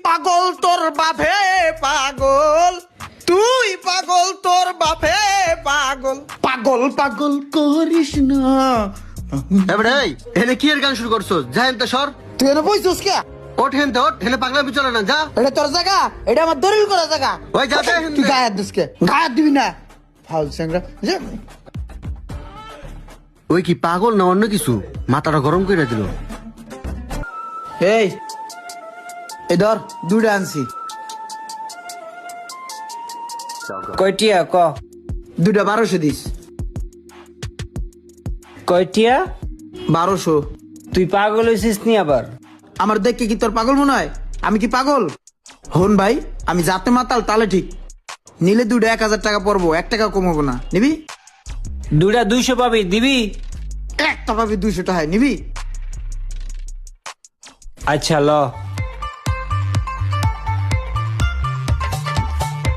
পাগল তোর বাপে পাগল, তুই পাগল তোর বাপে পাগল, পাগল পাগল করিস না। এবারে এই এনে কি এর গান শুরু করছো? যা হেনতে সর। তুই এনে বইছিস কে? ওঠ হেনতে ওঠ, হেনে পাগলামি চলে না, যা। এটা তোর জায়গা, এটা আমার দলিল করা জায়গা। ওই যা যা তুই হেনতে। গায়ে দিস কে? গায়ে দিবি না ফাউল স্যাংরা। ওই কি পাগল না অন্য কিছু? মাথাটা গরম করে দিল। এই এই ধর দুইটা আনছি, কয়টিয়া ক? দুইটা 1200 দিস। কয়টিয়া? 1200। তুই পাগল হয়েছিস নি আবার? আমার দেখে কি তোর পাগল মনে হয়? আমি কি পাগল? হন ভাই, আমি যাতে মাতাল তালে ঠিক। নিলে দুইটা 1000 টাকা পড়বো, 1 টাকা কমাবো না। নিবি? দুইটা 200 পাবি, দিবি? একটা পাবি 200 টাকায়, নিবি? আচ্ছা ল।